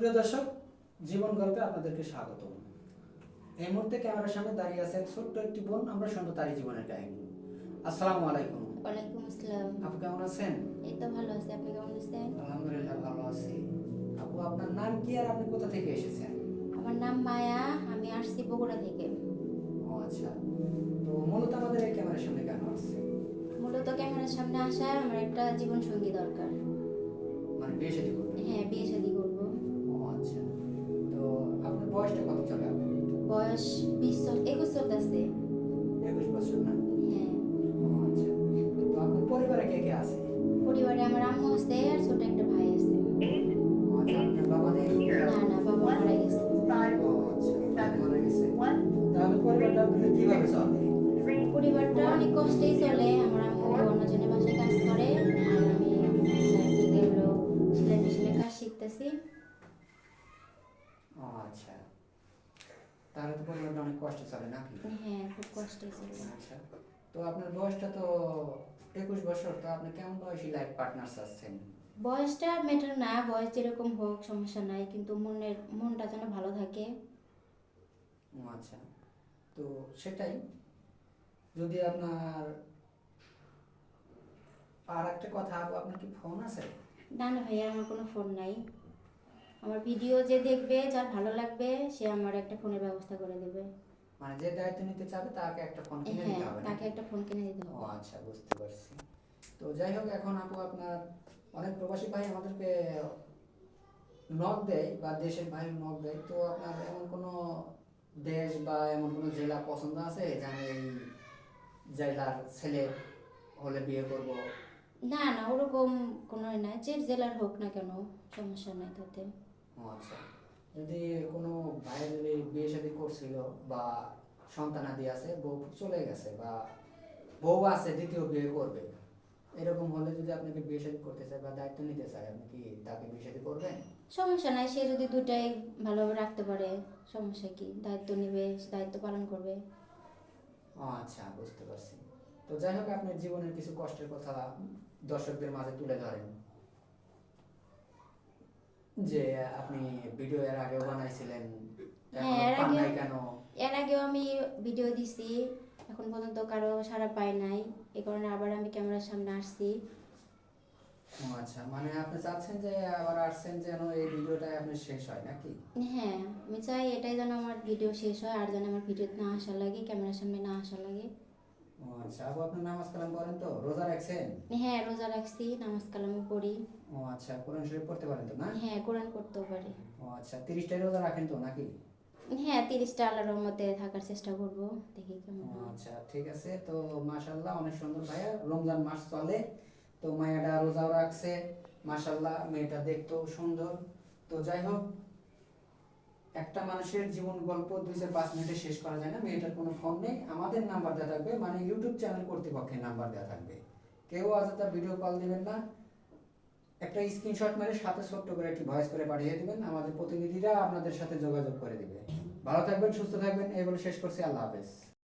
সুপ্রিয় দর্শক, জীবন গল্পে আপনাদেরকে স্বাগত। এই মুহূর্তে ক্যামেরার সামনে দাঁড়িয়ে আছেন ছোট্ট একটি বোন। আমরা শুনবো তারই জীবনের কাহিনী। আসসালামু আলাইকুম। ওয়ালাইকুম আসসালাম। আপু কেমন আছেন? এই তো ভালো আছি, আপনি কেমন আছেন? আলহামদুলিল্লাহ ভালো আছি। আপু, আপনার নাম কি আর আপনি কোথা থেকে এসেছেন? আমার নাম মায়া, আমি আসছি বগুড়া থেকে। ও আচ্ছা, তো মূলত আমাদের এই ক্যামেরার সামনে কেন আসছে? মূলত ক্যামেরার সামনে আসার আমার একটা জীবন সঙ্গী দরকার। মানে বিয়ে শাদী করবেন? হ্যাঁ, বিয়ে শাদী করবো। ও আচ্ছা, তো আপনার বয়সটা কত চলে আপু? বয়স 21 চলতেছে। 21 বছর না? হ্যাঁ। ও আচ্ছা, তো আপনার পরিবারে কে কে আছে? পরিবারে আমার আম্মু আছে আর ছোট একটা ভাই আছে। ও আচ্ছা, আপনার বাবা নেই? না না, বাবা মারা গেছে। ও আচ্ছা, মারা গেছে। তাহলে পরিবারটা আপনাদের কিভাবে চলে? পরিবারটা অনেক কষ্টেই চলে। আমার আম্মু অন্যজনের বাসায় কাজ করে আর আমি সাইড থেকে হলো সেলাই মেশিনের কাজ শিখতেছি। ও আচ্ছা, তাহলে তো পরিবারটা অনেক কষ্টে চলে নাকি? হ্যাঁ, খুব কষ্টেই চলে। আচ্ছা, তো আপনার বয়সটা তো 21 বছর, তো আপনি কেমন বয়সী লাইফ পার্টনার চাচ্ছেন? বয়সটা ম্যাটার না, বয়স যেরকম হোক সমস্যা নাই, কিন্তু মনটা যেন ভালো থাকে। ও আচ্ছা, তো সেটাই। যদি আপনার আর একটা কথা, আপনার কি ফোন আছে? না না ভাইয়া, আমার কোনো ফোন নাই। আমার ভিডিও যে দেখবে, যার ভালো লাগবে, সে আমার একটা ফোনের ব্যবস্থা করে দেবে। মানে যে দায়িত্ব নিতে চাবে তাকে একটা ফোন কিনে হ্যাঁ, দিতে হবে তাকে নাকি? একটা ফোন কিনে দিতে ও হবে। আচ্ছা, বুঝতে পারছি। তো যাই হোক, এখন আপু আপনার অনেক প্রবাসী ভাই আমাদেরকে নক দেয় বা দেশের বাইরে নক দেয়, তো আপনার এমন কোনো দেশ বা এমন কোনো জেলা পছন্দ আছে যে আমি এই জেলার ছেলে হলে বিয়ে করব? না না, ওরকম কোনো নাই, যে জেলার হোক না কেন, সমস্যা নাই তাতে। ও আচ্ছা, যদি কোনো ভাই যদি বিয়ে শাদী করছিল বা সন্তানাদি আছে, বউ চলে গেছে বা বউ আছে দ্বিতীয় বিয়ে করবে, এরকম হলে যদি আপনাকে বিয়ে শাদী করতে চায় বা দায়িত্ব নিতে চায়, আপনি কি তাকে বিয়ে শাদী করবেন? সমস্যা নাই, সে যদি দুটাই ভালোভাবে রাখতে পারে, সমস্যা কি, দায়িত্ব নেবে, দায়িত্ব পালন করবে। ও আচ্ছা, বুঝতে পারছি। তো যাই হোক, আপনার জীবনের কিছু কষ্টের কথা দর্শকদের মাঝে তুলে ধরেন। যে আপনি ভিডিও এর আগেও বানাইছিলেন, হ্যাঁ, এখনো পান নাই কেন? এর আগেও আমি ভিডিও দিছি, এখন পর্যন্ত কারো সাড়া পাই নাই, এই কারণে আবার আমি ক্যামেরার সামনে আসছি। ও আচ্ছা, মানে আপনি চাচ্ছেন যে আবার আসছেন যেন এই ভিডিওটা আপনার শেষ হয় নাকি? হ্যাঁ, আমি চাই এটাই যেন আমার ভিডিও শেষ হয়, আর যেন আমার ভিডিও না আসা লাগে, ক্যামেরার সামনে না আসা লাগে। ও আচ্ছা, আপু আপনি নামাজ কালাম পড়েন তো? রোজা রাখছেন? হ্যাঁ, রোজা রাখছি, নামাজ কালামও পড়ি। ও আচ্ছা, কোরআন শরীফ পড়তে পারেন তো না? হ্যাঁ, কোরআন পড়তেও পারি। ও আচ্ছা, 30টাই রোজা রাখেন তো নাকি? হ্যাঁ, 30টা আল্লাহর রহমতে থাকার চেষ্টা করব, দেখি কেমন ও হয়। আচ্ছা, ঠিক আছে। তো মাশাআল্লাহ, অনেক সুন্দর ভাইয়া। রমজান মাস চলে, তো মায়াটা রোজাও রাখছে। মাশাআল্লাহ, মেয়েটা দেখতেও সুন্দর। তো যাই হোক, একটা মানুষের জীবন গল্প 2-5 মিনিটে শেষ করা যায় না। মেয়েটার কোনো ফোন নেই, আমাদের নাম্বার দেওয়া থাকবে, মানে ইউটিউব চ্যানেল কর্তৃপক্ষের নাম্বার দেওয়া থাকবে। কেউ অযথা ভিডিও কল দিবেন না, একটা স্ক্রিনশট মেরে সাথে ছোট্ট করে একটি ভয়েস করে পাঠিয়ে দিবেন, আমাদের প্রতিনিধিরা আপনাদের সাথে যোগাযোগ করে দিবে। ভালো থাকবেন, সুস্থ থাকবেন, এই বলে শেষ করছি। আল্লাহ হাফেজ।